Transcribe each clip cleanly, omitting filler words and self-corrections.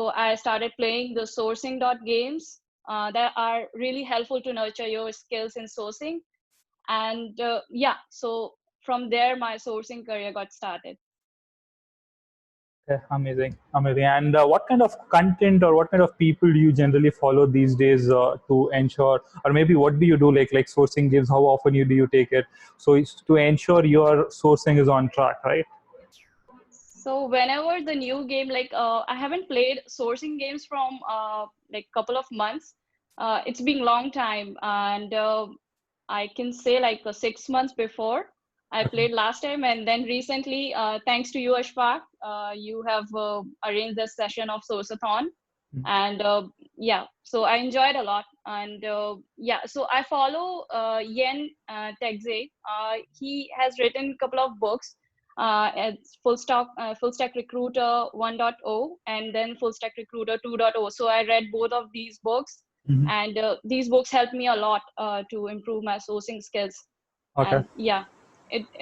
I started playing the sourcing.games that are really helpful to nurture your skills in sourcing. And yeah, so from there, my sourcing career got started. Okay, amazing, amazing. And what kind of content or what kind of people do you generally follow these days to ensure, or maybe what do you do like sourcing games? How often do you take it? So it's to ensure your sourcing is on track, right? So whenever the new game, like I haven't played sourcing games from like couple of months. It's been long time, and I can say like 6 months before I Okay. played last time, and then recently, thanks to you, Ashfaq, you have arranged this session of Sourceathon, and yeah, so I enjoyed a lot, and yeah, so I follow Yen Tegze. He has written a couple of books. It's Full Stack Recruiter 1.0 and then Full Stack Recruiter 2.0. So I read both of these books, Mhm. and these books helped me a lot to improve my sourcing skills. Okay. And yeah,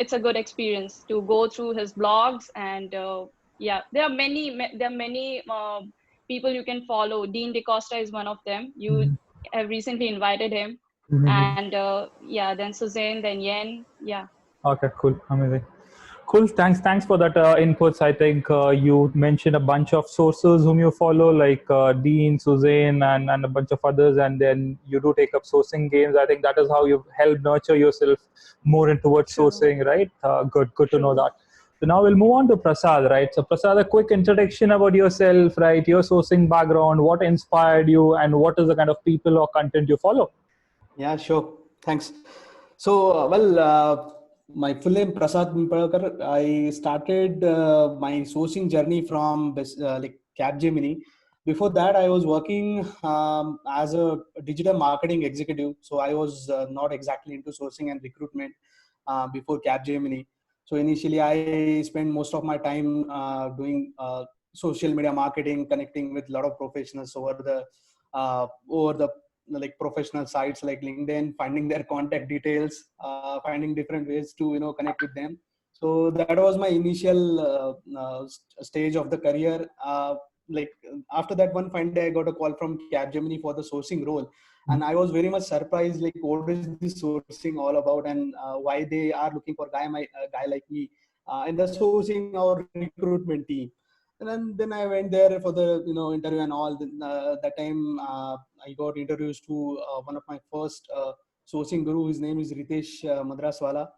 it's a good experience to go through his blogs, and yeah, there are many people you can follow. Dean DeCosta is one of them. You Mhm. have recently invited him, Mhm. and yeah, then Suzanne, then Yen. Yeah. Okay, cool, amazing. Cool. Thanks for that inputs. I think you mentioned a bunch of sources whom you follow, like Dean, Suzanne, and a bunch of others, and then you do take up sourcing games. I think that is how you've helped nurture yourself more in towards True. sourcing, right? Good to know True. that. So now we'll move on to Prasad, right? So Prasad, a quick introduction about yourself, right? Your sourcing background, what inspired you, and what is the kind of people or content you follow? Yeah, sure. Thanks. So, my full name Prasad Pimpalkar. I started my sourcing journey from like Capgemini. Before that, I was working as a digital marketing executive. So I was not exactly into sourcing and recruitment before Capgemini. So initially, I spent most of my time doing social media marketing, connecting with a lot of professionals over the like professional sites like LinkedIn, finding their contact details, finding different ways to connect with them. So that was my initial stage of the career. Like after that, one fine day I got a call from Capgemini for the sourcing role, and I was very much surprised. Like, what is this sourcing all about, and why they are looking for a guy like me in the sourcing or recruitment team. And then I went there for the interview and all. That time I got introduced to one of my first sourcing guru. His name is Ritesh Madraswala.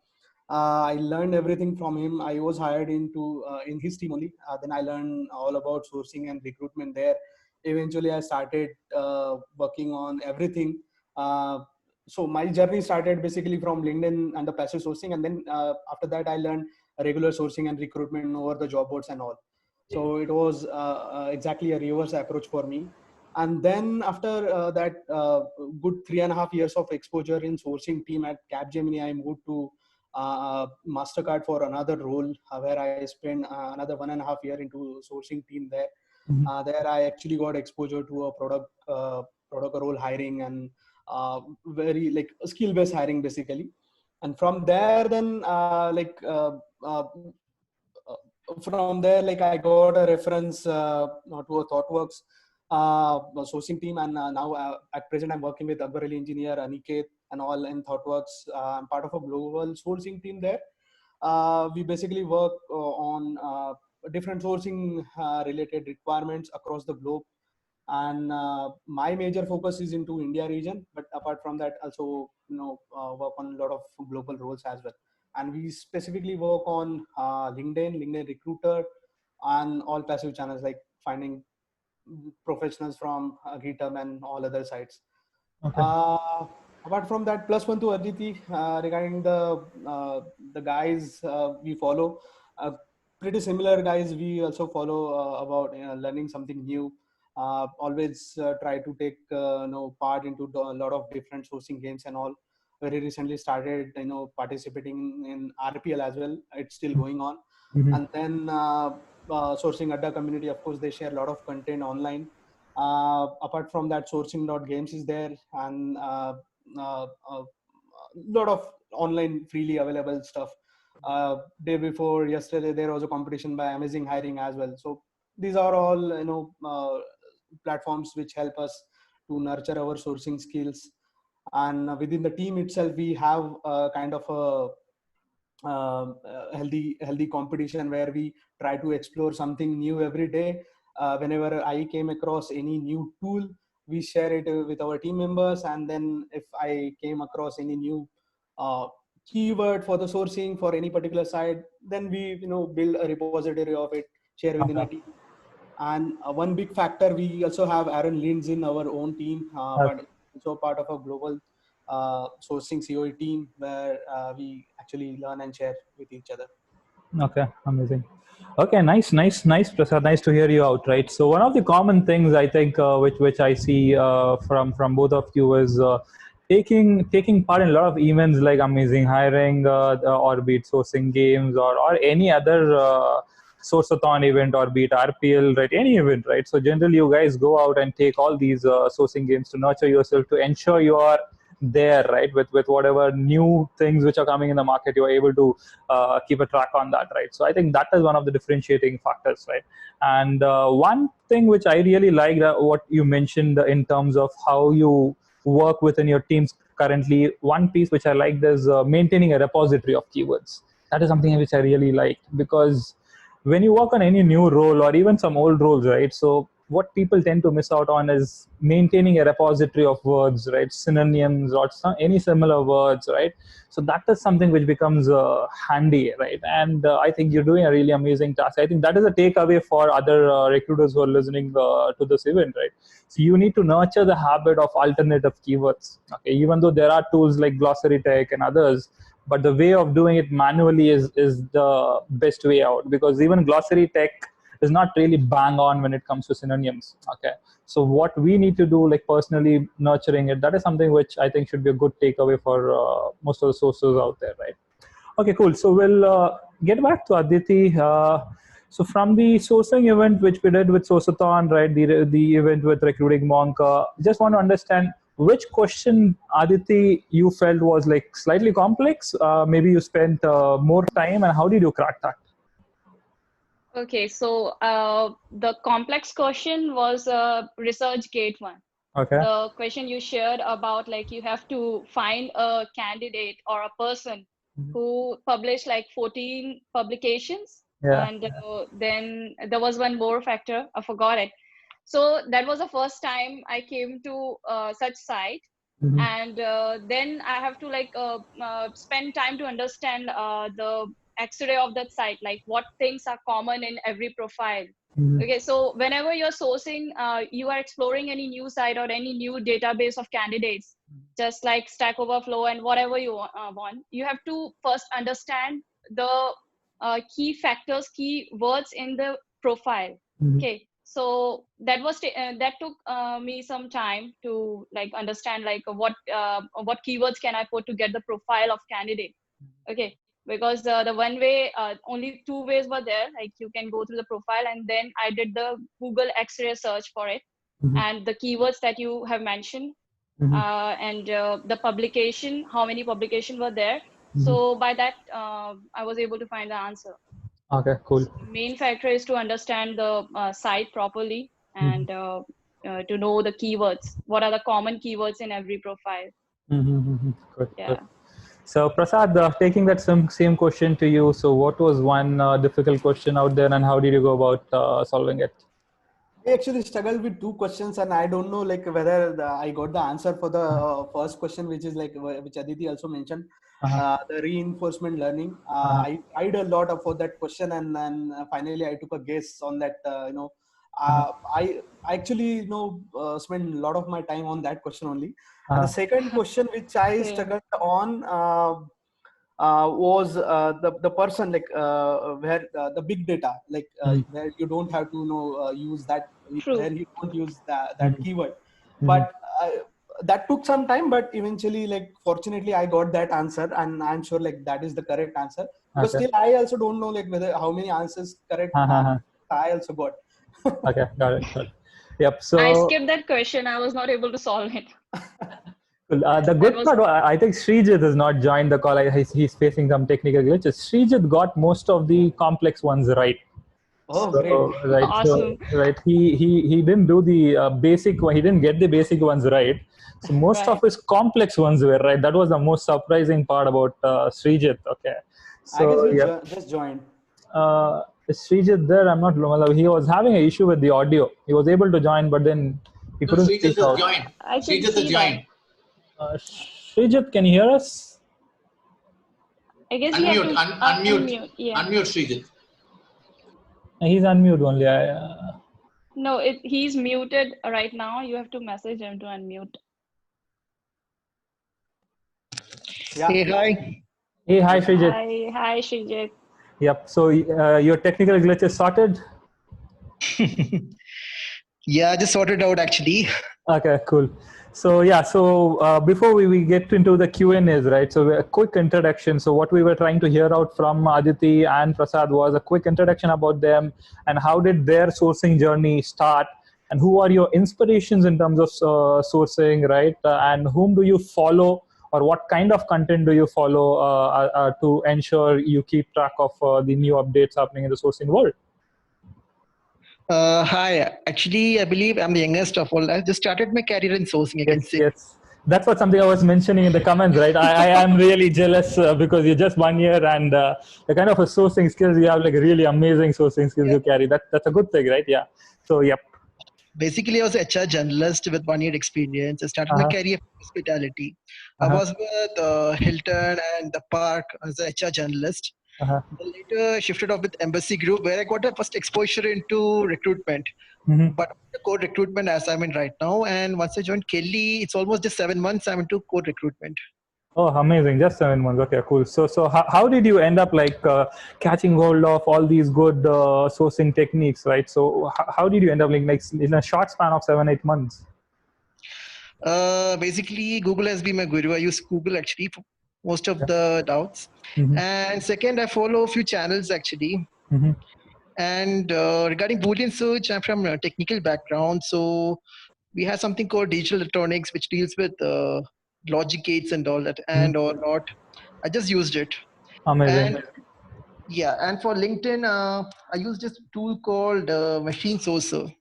I learned everything from him. I was hired into in his team only. Then I learned all about sourcing and recruitment there. Eventually, I started working on everything. So my journey started basically from LinkedIn and the passive sourcing, and then after that, I learned regular sourcing and recruitment over the job boards and all. So it was exactly a reverse approach for me. And then after that good 3.5 years of exposure in sourcing team at Capgemini, I moved to Mastercard for another role where I spent another 1.5 year into sourcing team there. There I actually got exposure to a product role hiring and very like skill based hiring basically. And from there, then from there, like I got a reference to a ThoughtWorks sourcing team, and now at present I'm working with Akbar Ali Engineer, Aniket, and all in ThoughtWorks. I'm part of a global sourcing team there. We basically work on different sourcing related requirements across the globe, and my major focus is into India region. But apart from that, also work on a lot of global roles as well. And we specifically work on LinkedIn Recruiter, and all passive channels like finding professionals from GitHub and all other sites. Okay. Uh, Apart from that, plus one to Aditi regarding the guys we follow. Pretty similar guys we also follow about learning something new. Always try to take part into a lot of different sourcing games and all. Very recently started participating in RPL as well. It's still going on. Mhm. And then sourcing Adda community, of course, they share a lot of content online. Apart from that, sourcing.games is there, and a lot of online freely available stuff. Day before yesterday, there was a competition by Amazing Hiring as well. So these are all, platforms which help us to nurture our sourcing skills. And within the team itself, we have kind of a healthy competition where we try to explore something new every day. Whenever I came across any new tool, we share it with our team members. And then if I came across any new keyword for the sourcing for any particular site, then we build a repository of it, share within a team. And one big factor, we also have Aaron Linds in our own team, but also part of a global sourcing COE team where we actually learn and share with each other. Okay, amazing. Okay, nice, Prasad. Nice to hear you out. Right. So one of the common things I think, which I see from both of you is taking part in a lot of events like Amazing Hiring, or be it sourcing games, or any other sourceathon event, or be it RPL, right? Any event, right? So generally, you guys go out and take all these sourcing games to nurture yourself, to ensure you are there, right, with whatever new things which are coming in the market. You're able to keep a track on that, right? So I think that is one of the differentiating factors, right? And one thing which I really like, what you mentioned in terms of how you work within your teams currently, one piece which I liked is maintaining a repository of keywords. That is something which I really like, because when you work on any new role or even some old roles, right, so what people tend to miss out on is maintaining a repository of words, right? Synonyms or any similar words, right? So that is something which becomes handy, right? And I think you're doing a really amazing task. I think that is a takeaway for other recruiters who are listening to this event, right? So you need to nurture the habit of alternative keywords. Okay, even though there are tools like Glossary Tech and others, but the way of doing it manually is the best way out, because even Glossary Tech is not really bang on when it comes to synonyms. Okay, so what we need to do, like personally nurturing it, that is something which I think should be a good takeaway for most of the sources out there, right? Okay, cool. So we'll get back to Aditi. So from the sourcing event which we did with Sourceathon, right, the event with Recruiting Monk, just want to understand which question, Aditi, you felt was like slightly complex. Maybe you spent more time, and how did you crack that? Okay, so the complex question was ResearchGate one. Okay. The question you shared about, like, you have to find a candidate or a person who published like 14 publications. Yeah. And then there was one more factor, I forgot it. So that was the first time I came to such site. And then I have to like spend time to understand the X-ray of that site, like what things are common in every profile. Okay, so whenever you're sourcing, you are exploring any new site or any new database of candidates, just like Stack Overflow and whatever you want, you have to first understand the key factors, key words in the profile. Okay, so that was that took me some time to like understand like what keywords can I put to get the profile of candidate. Okay, because the one way, only two ways were there, like you can go through the profile, and then I did the Google X-ray search for it, and the keywords that you have mentioned, and the publication, how many publications were there. So by that, I was able to find the answer. Okay, cool. So main factor is to understand the site properly, and to know the keywords. What are the common keywords in every profile? Good, yeah. Good. So Prasad, taking that same question to you. So what was one difficult question out there, and how did you go about solving it? I actually struggled with two questions, and I don't know like whether I got the answer for the first question, which is like which Aditi also mentioned, the reinforcement learning. I tried a lot for that question, and then finally I took a guess on that. I actually spent a lot of my time on that question only. And the second question which I struggled on was the person, like where the big data, like where you don't have to use that, where you don't use that keyword. But that took some time, but eventually, like, fortunately I got that answer, and I'm sure like that is the correct answer. But still I also don't know like whether how many answers correct I also got. Okay, got it. Yep. So I skipped that question. I was not able to solve it. The good part, I think Srijit has not joined the call. He's facing some technical glitches. Srijit got most of the complex ones right. Oh, So, great. right. Awesome. So, right. He didn't do the basic one. He didn't get the basic ones right. So most of Right. his complex ones were right. That was the most surprising part about Srijit. Okay. I guess So he yeah, just joined. Srijit there. I'm not. Well, he was having an issue with the audio. He was able to join, but then he No, couldn't Srijit speak has out. joined. I can Srijit has see that. joined. Srijit, can you hear us? I guess you have Unmute, to unmute, unmute. Yeah. unmute Srijit. He's unmute only. No, he's muted right now. You have to message him to unmute. Yeah. Hey, hi. Hey, hi, Srijit. Hi, Shijit. Yep. So your technical glitch is sorted. Yeah, I just sorted out actually. Okay, cool. So yeah, so before we get into the Q&As, right? So a quick introduction. So what we were trying to hear out from Aditi and Prasad was a quick introduction about them and how did their sourcing journey start, and who are your inspirations in terms of sourcing, right? And whom do you follow, or what kind of content do you follow to ensure you keep track of the new updates happening in the sourcing world? Hi. Actually, I believe I'm the youngest of all. I just started my career in sourcing, I can Yes, say. yes. That's what something I was mentioning in the comments, right? I am really jealous because you're just 1 year and the kind of a sourcing skills you have, like really amazing sourcing skills you carry. That's a good thing, right? Yeah. So, yep. Basically, I was a HR journalist with 1 year experience. I started my Uh-huh. career in hospitality. I Uh-huh. was with Hilton and the Park as a HR journalist. Uh-huh. Then later shifted off with Embassy Group, where I got a first exposure into recruitment. Mm-hmm. But the core recruitment as I'm in right now. And once I joined Kelly, it's almost just 7 months I'm into core recruitment. Oh, amazing. Just 7 months. Okay, cool. So how did you end up like catching hold of all these good sourcing techniques, right? So how did you end up like in a short span of 7-8 months? Basically, Google has been my guru. I use Google actually for most of Yeah. the doubts. Mm-hmm. And second, I follow a few channels actually. Mm-hmm. And regarding Boolean search, I'm from a technical background. So we have something called digital electronics, which deals with logic gates and all that, and or not. I just used it. Amazing. And yeah, and for LinkedIn, I use this tool called Machine Sourcer.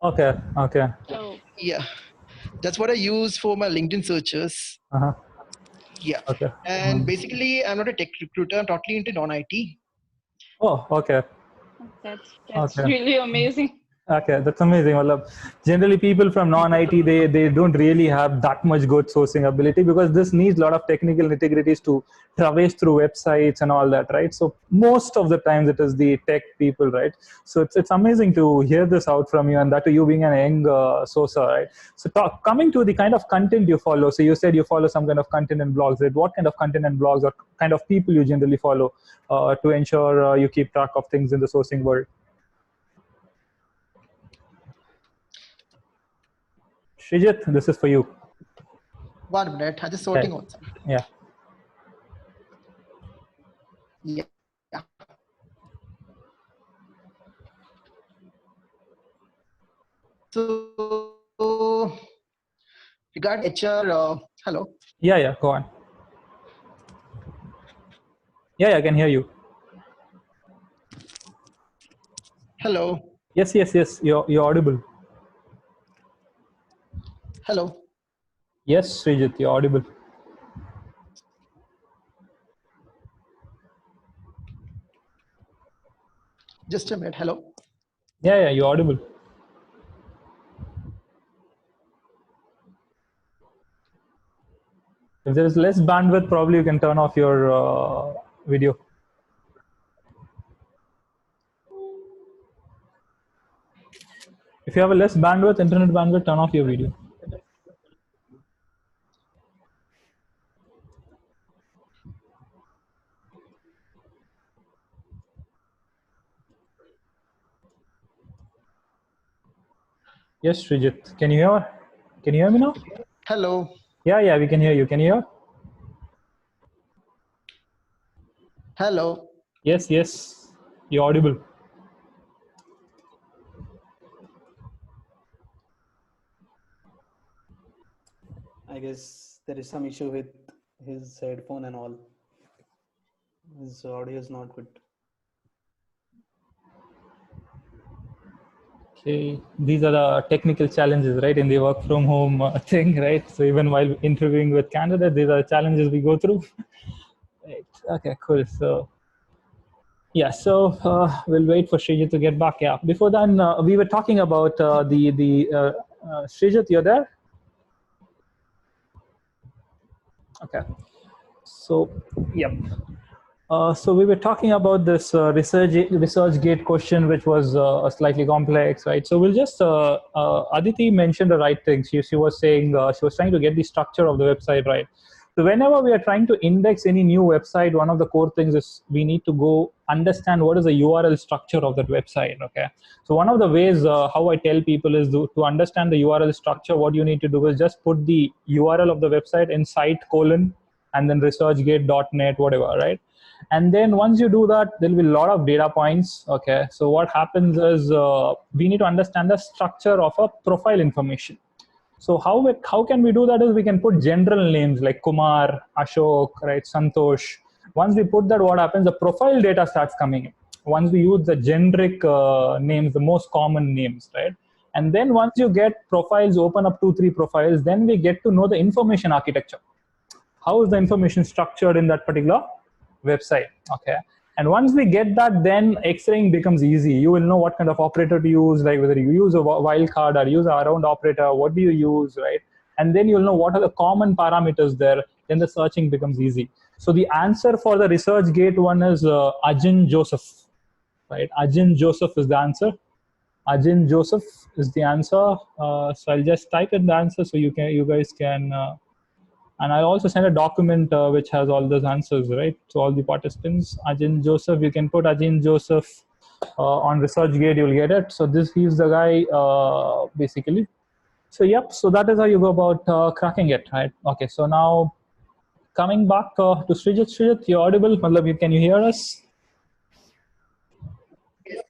Okay. Okay. Oh, Yeah, that's what I use for my LinkedIn searches. Uh-huh. Yeah. Okay. And basically, I'm not a tech recruiter. I'm totally into non-IT. Oh, okay. that's Okay. really amazing. Okay, that's amazing. Well, generally, people from non-IT they don't really have that much good sourcing ability because this needs a lot of technical nitty-gritties to traverse through websites and all that, right? So most of the times it is the tech people, right? So it's amazing to hear this out from you, and that to you being an young sourcer, right? So coming to the kind of content you follow. So you said you follow some kind of content and blogs, right? What kind of content and blogs or kind of people you generally follow to ensure you keep track of things in the sourcing world? Srijit, this is for you. 1 minute. I'm just Okay. sorting out something. Yeah. Yeah. So regarding HR, hello. Yeah. Go on. Yeah, I can hear you. Hello. Yes. You're audible. Hello. Yes, Srijit, you're audible. Just a minute. Hello. Yeah, you're audible. If there is less bandwidth, probably you can turn off your video. If you have a less bandwidth, internet bandwidth, turn off your video. Yes, Srijit, can you hear? Can you hear me now? Hello. Yeah, we can hear you. Can you hear? Hello. Yes, you're audible. I guess there is some issue with his headphone and all. His audio is not good. See, these are the technical challenges, right, in the work from home thing, right? So even while interviewing with candidates, these are the challenges we go through. Right. Okay, cool. So yeah, so we'll wait for Srijit to get back. Yeah, before then, we were talking about Srijit, you're there? Okay. So, yep. So we were talking about this research gate question, which was slightly complex, right? So we'll just Aditi mentioned the right things. She was saying she was trying to get the structure of the website right. So whenever we are trying to index any new website, one of the core things is we need to go understand what is the URL structure of that website. Okay. So one of the ways how I tell people is to understand the URL structure. What you need to do is just put the URL of the website in site colon and then researchgate.net, whatever, right? And then once you do that, there'll be a lot of data points. Okay, so what happens is we need to understand the structure of a profile information. So how can we do that is we can put general names like Kumar, Ashok, right, Santosh. Once we put that, what happens? The profile data starts coming in. Once we use the generic names, the most common names, right? And then once you get profiles, open up 2-3 profiles, then we get to know the information architecture. How is the information structured in that particular website? Okay. And once we get that, then X-raying becomes easy. You will know what kind of operator to use, like whether you use a wildcard or use a around operator, what do you use, right? And then you'll know what are the common parameters there. Then the searching becomes easy. So the answer for the ResearchGate one is Ajin Joseph, right? Ajin Joseph is the answer. Ajin Joseph is the answer. So I'll just type in the answer so you guys can. And I'll also send a document which has all those answers, right? So all the participants, Ajin Joseph, you can put Ajin Joseph on ResearchGate, you'll get it. So he's the guy basically. So yep, so that is how you go about cracking it, right? Okay, so now coming back to Srijit. Srijit, you're audible. Can you hear us? Yes,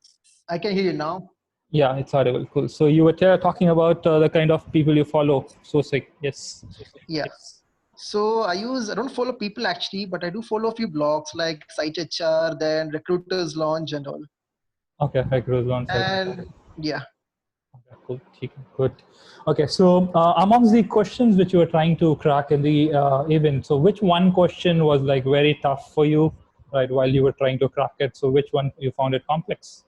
I can hear you now. Yeah, it's audible. Cool. So you were talking about the kind of people you follow. So sick. Yes. Yeah. So I don't follow people actually, but I do follow a few blogs like Site HR, then Recruiters Launch and all. Okay, Recruiters Launch. And yeah. Cool. Good. Okay, so amongst the questions which you were trying to crack in the event, so which one question was like very tough for you, right, while you were trying to crack it? So which one you found it complex?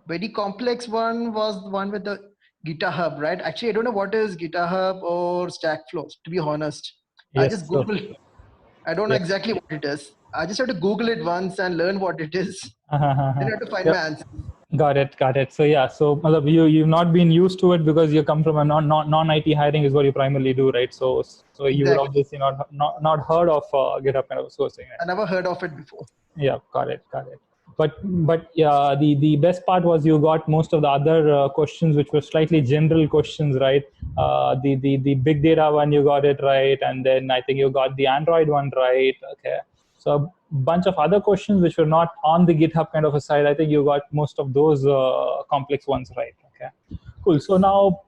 Very complex one was the one with the GitHub, right? Actually, I don't know what is GitHub or Stackflow, to be honest. I Yes. just Googled. I don't know exactly what it is. I just have to Google it once and learn what it is. Then I have to find my answer. Got it. So yeah, so you've not been used to it because you come from a non-IT hiring is what you primarily do, right? So you would obviously not heard of GitHub kind of sourcing. Right? I never heard of it before. Yeah, got it. But yeah, the best part was you got most of the other questions which were slightly general questions, right? The big data one you got it right, and then I think you got the Android one right. Okay, so a bunch of other questions which were not on the GitHub kind of a side, I think you got most of those complex ones right. Okay, cool. So now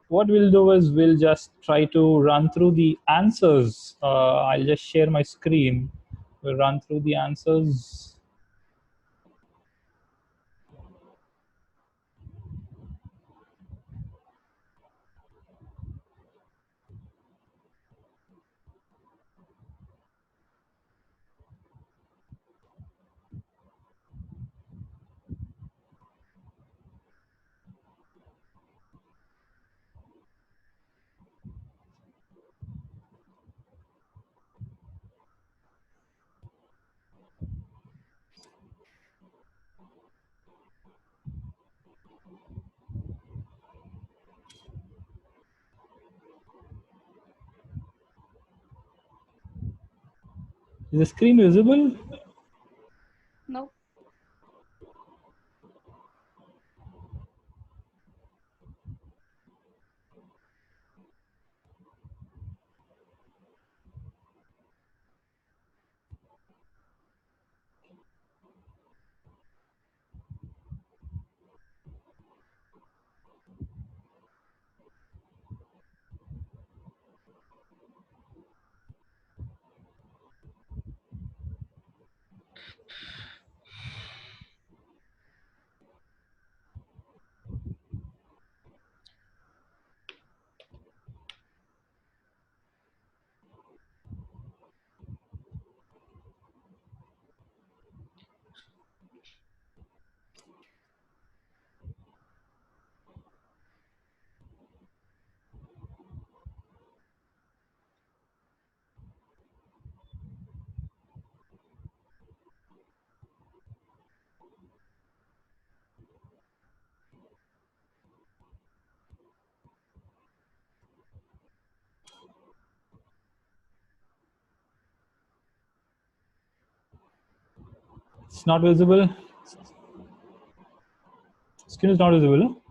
what we'll do is we'll just try to run through the answers. I'll just share my screen. We'll run through the answers. Is the screen visible? No. It's not visible. Screen is not visible.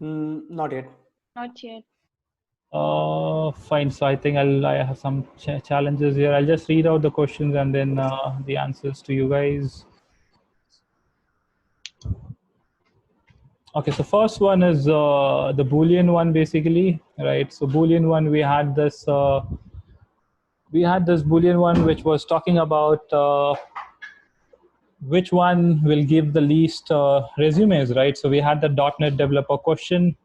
Not yet. Not yet. Fine. So I think I have some challenges here. I'll just read out the questions and then the answers to you guys. Okay, so first one is the Boolean one, basically, right? So Boolean one, we had this Boolean one which was talking about which one will give the least resumes, right? So we had the .NET developer question.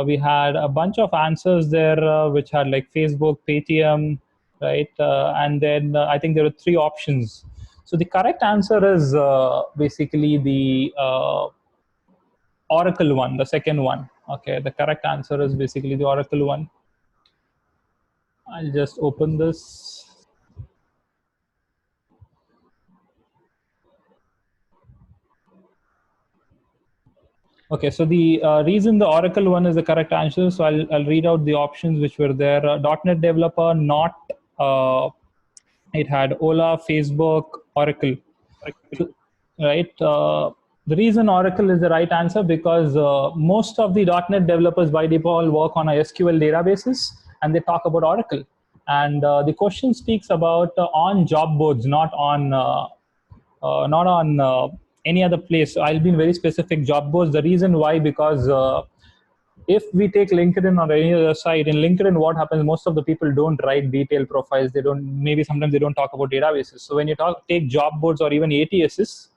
We had a bunch of answers there, which had like Facebook, Paytm, right? And then I think there were 3 options. So the correct answer is basically the Oracle one, the second one. Okay, the correct answer is basically the Oracle one. I'll just open this. Okay, so the reason the Oracle one is the correct answer, so I'll read out the options which were there. .NET developer, not, it had Ola, Facebook, Oracle, right? The reason Oracle is the right answer because most of the .NET developers by default work on a SQL databases and they talk about Oracle. And the question speaks about on job boards, not on any other place. So I'll be in very specific job boards. The reason why, because if we take LinkedIn or any other site, in LinkedIn, what happens, most of the people don't write detailed profiles. They don't, maybe sometimes they don't talk about databases. So when you take job boards or even ATSs,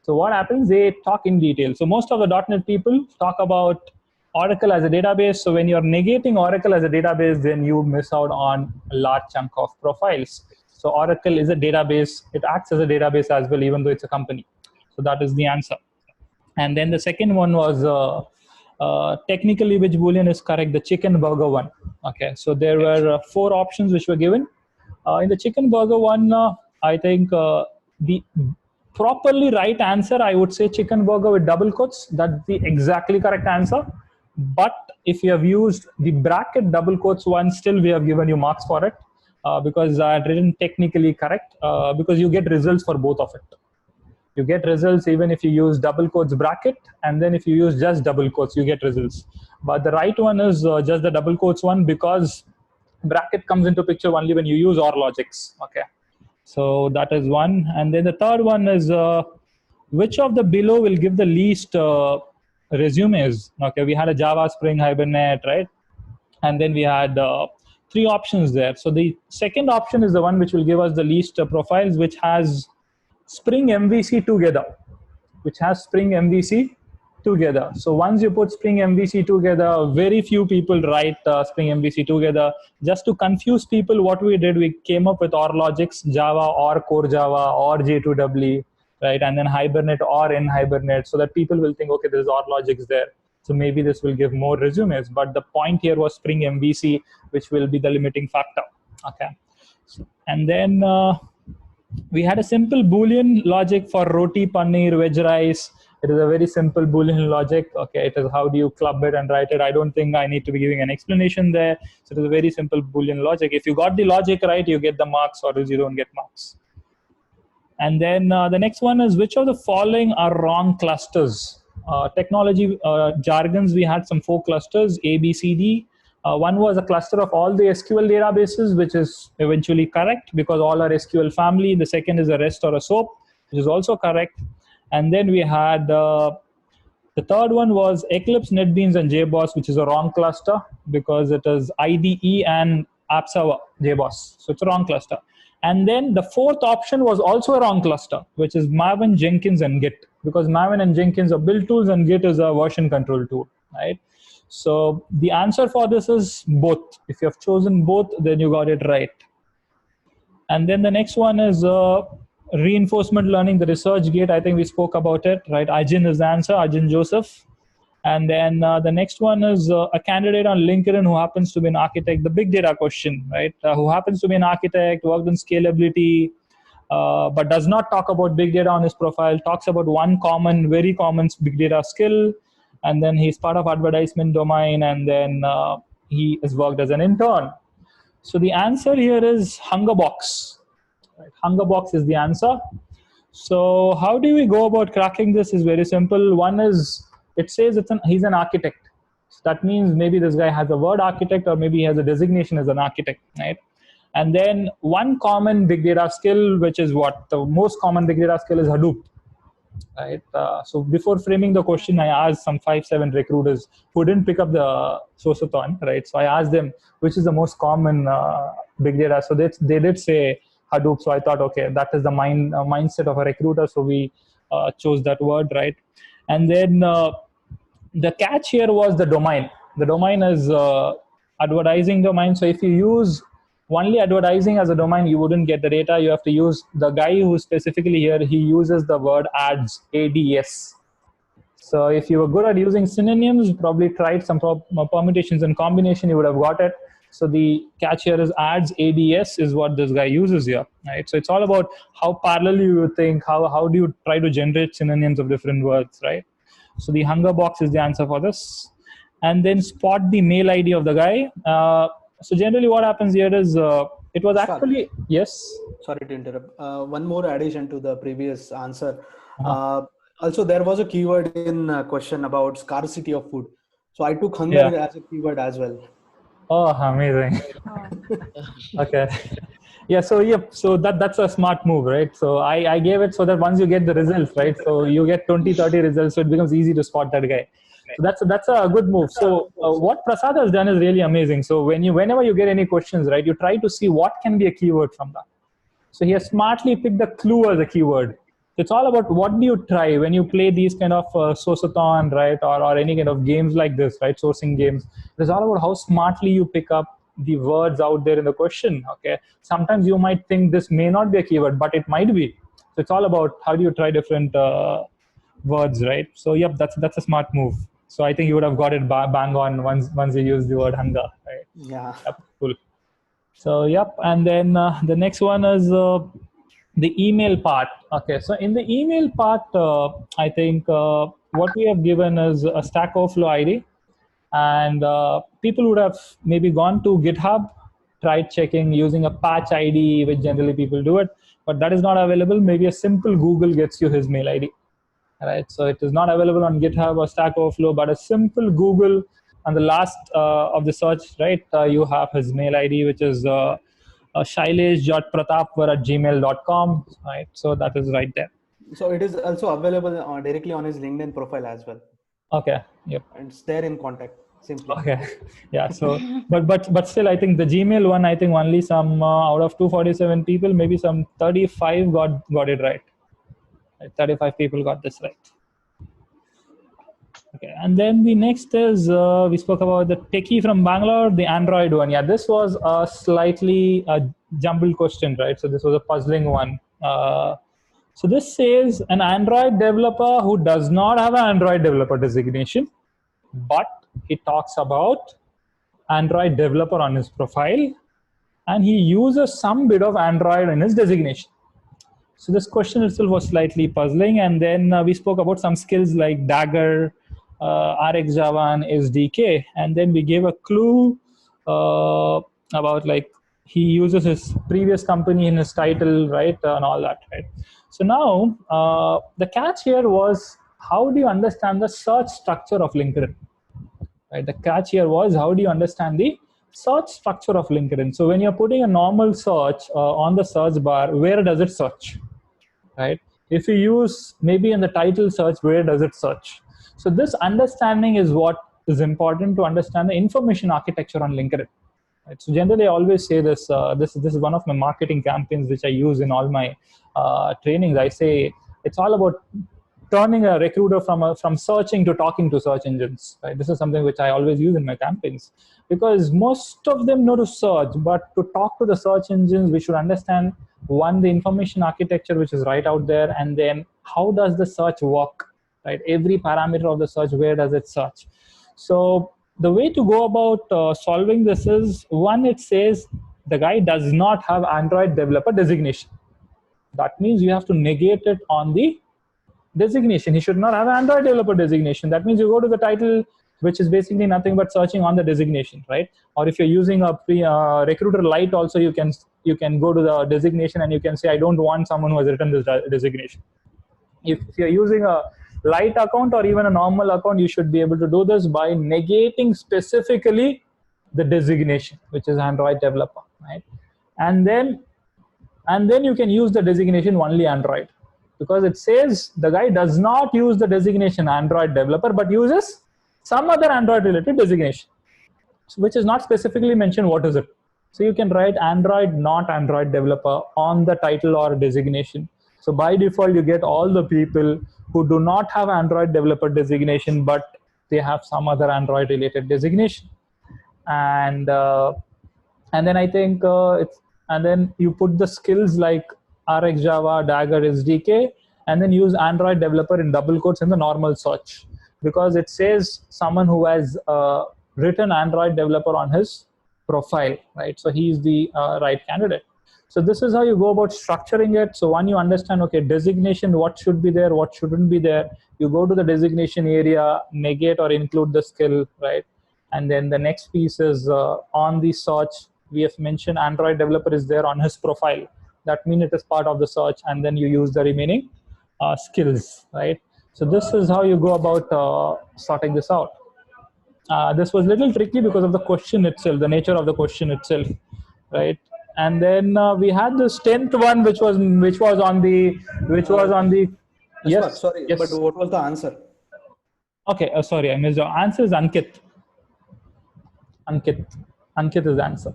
so what happens, they talk in detail. So most of the .NET people talk about Oracle as a database. So when you're negating Oracle as a database, then you miss out on a large chunk of profiles. So Oracle is a database. It acts as a database as well, even though it's a company. So that is the answer. And then the second one was technically which Boolean is correct, the chicken burger one. Okay, so there were 4 options which were given. In the chicken burger one, I think the properly right answer, I would say chicken burger with double quotes. That's the exactly correct answer. But if you have used the bracket double quotes one, still we have given you marks for it because I had written technically correct because you get results for both of it. You get results even if you use double quotes bracket, and then if you use just double quotes, you get results. But the right one is just the double quotes one because bracket comes into picture only when you use OR logics. Okay, so that is one. And then the third one is which of the below will give the least resumes? Okay, we had a Java, Spring, Hibernate, right? And then we had 3 options there. So the second option is the one which will give us the least profiles, which has Spring MVC together, So once you put Spring MVC together, very few people write Spring MVC together. Just to confuse people, what we did, we came up with OR logics, Java or Core Java or J2EE, right? And then Hibernate or in Hibernate, so that people will think, okay, there's OR logics there. So maybe this will give more resumes. But the point here was Spring MVC, which will be the limiting factor. Okay. And then we had a simple Boolean logic for roti, paneer, veg rice. It is a very simple Boolean logic. Okay, it is how do you club it and write it. I don't think I need to be giving an explanation there. So it is a very simple Boolean logic. If you got the logic right, you get the marks, or else you don't get marks. And then the next one is which of the following are wrong clusters? Technology jargons, we had some 4 clusters, A, B, C, D. One was a cluster of all the SQL databases, which is eventually correct because all are SQL family. The second is a REST or a SOAP, which is also correct. And then we had the third one was Eclipse, NetBeans, and JBoss, which is a wrong cluster because it is IDE and App Server JBoss. So it's a wrong cluster. And then the fourth option was also a wrong cluster, which is Maven, Jenkins, and Git, because Maven and Jenkins are build tools and Git is a version control tool, right? So the answer for this is both. If you have chosen both, then you got it right. And then the next one is reinforcement learning, the ResearchGate. I think we spoke about it, right? Ajin is the answer, Ajin Joseph. And then the next one is a candidate on LinkedIn who happens to be an architect, the big data question, right? Who happens to be an architect, worked on scalability, but does not talk about big data on his profile, talks about one common, very common big data skill. And then he's part of advertisement domain, and then he has worked as an intern. So the answer here is Hungerbox. Right? Hungerbox is the answer. So how do we go about cracking this is very simple. One is, it says he's an architect. So that means maybe this guy has a word architect, or maybe he has a designation as an architect, right? And then one common big data skill, which is what the most common big data skill is Hadoop, right? So before framing the question, I asked some 5-7 recruiters who didn't pick up the Sourceathon, right? So I asked them which is the most common big data. So they did say Hadoop. So I thought, okay, that is the mindset of a recruiter. So we chose that word, right? And then the catch here was the domain. The domain is advertising domain. So if you use only advertising as a domain, you wouldn't get the data. You have to use the guy who specifically here, he uses the word ads, ADS. So if you were good at using synonyms, probably tried some permutations and combination, you would have got it. So the catch here is ads, ADS is what this guy uses here, right? So it's all about how parallelly you think, how do you try to generate synonyms of different words, right? So the hunger box is the answer for this. And then spot the mail ID of the guy. So generally what happens here is, it was actually, yes? Sorry to interrupt. One more addition to the previous answer. Also, there was a keyword in question about scarcity of food. So I took hunger as a keyword as well. Oh, amazing. Okay. Yeah, so that's a smart move, right? So I gave it so that once you get the results, right? So you get 20-30 results, so it becomes easy to spot that guy. So that's a good move. So what Prasad has done is really amazing. So whenever you get any questions, right, you try to see what can be a keyword from that. So he has smartly picked the clue as a keyword. It's all about what do you try when you play these kind of Sourceathon, right, or any kind of games like this, right, sourcing games. It's all about how smartly you pick up the words out there in the question. Okay, sometimes you might think this may not be a keyword, but it might be. So it's all about how do you try different words, right? So yep, that's a smart move. So I think you would have got it bang on once you use the word hunger, right? Yeah. Yep, cool. So yep, and then the next one is the email part. Okay, so in the email part, I think what we have given is a Stack Overflow ID, and people would have maybe gone to GitHub, tried checking using a patch ID, which generally people do it, but that is not available. Maybe a simple Google gets you his mail ID. Right, so it is not available on GitHub or Stack Overflow, but a simple Google on the last of the search, right? You have his mail ID, which is shailesh.pratapvar@gmail.com, right? So that is right there. So it is also available directly on his LinkedIn profile as well. Okay. Yep. And it's there in contact. Simply. Okay. Yeah. So, but still, I think the Gmail one, I think only some out of 247 people, maybe some 35 got it right. 35 people got this right. Okay, and then the next is we spoke about the techie from Bangalore, the Android one. Yeah, this was a slightly jumbled question, right? So this was a puzzling one. So this says an Android developer who does not have an Android developer designation, but he talks about Android developer on his profile, and he uses some bit of Android in his designation. So this question itself was slightly puzzling. And then we spoke about some skills like Dagger, RxJava, and SDK. And then we gave a clue about like he uses his previous company in his title, right, and all that, right? So now the catch here was, how do you understand the search structure of LinkedIn? Right? The catch here was, how do you understand the search structure of LinkedIn? So when you're putting a normal search on the search bar, where does it search? Right? If you use maybe in the title search, where does it search? So this understanding is what is important to understand the information architecture on LinkedIn. Right? So generally, I always say this. This is one of my marketing campaigns which I use in all my trainings. I say it's all about turning a recruiter from searching to talking to search engines. Right? This is something which I always use in my campaigns, because most of them know to search, but to talk to the search engines, we should understand, one, the information architecture which is right out there, and then how does the search work, right? Every parameter of the search, where does it search? So the way to go about solving this is, one, it says the guy does not have Android developer designation. That means you have to negate it on the designation. He should not have Android developer designation. That means you go to the title, which is basically nothing but searching on the designation, right? Or if you're using a Recruiter Lite also, you can you can go to the designation and you can say, I don't want someone who has written this designation. If you're using a light account or even a normal account, you should be able to do this by negating specifically the designation, which is Android developer, right? And then you can use the designation only Android, because it says the guy does not use the designation Android developer, but uses some other Android related designation, which is not specifically mentioned what is it. So you can write Android, not Android developer on the title or designation. So by default, you get all the people who do not have Android developer designation, but they have some other Android related designation. And then I think and then you put the skills like RxJava, Dagger, SDK, and then use Android developer in double quotes in the normal search, because it says someone who has written Android developer on his profile, right? So he's the right candidate. So this is how you go about structuring it. So when you understand, okay, designation, what should be there, what shouldn't be there, you go to the designation area, negate or include the skill, right? And then the next piece is on the search, we have mentioned Android developer is there on his profile. That means it is part of the search, and then you use the remaining skills, right? So this is how you go about sorting this out. This was a little tricky because of the question itself, the nature of the question itself, right? And then we had this 10th one, which was on the yes. Sorry, yes. but what was the answer? Okay, sorry, I missed the answer. Is Ankit. Ankit is the answer.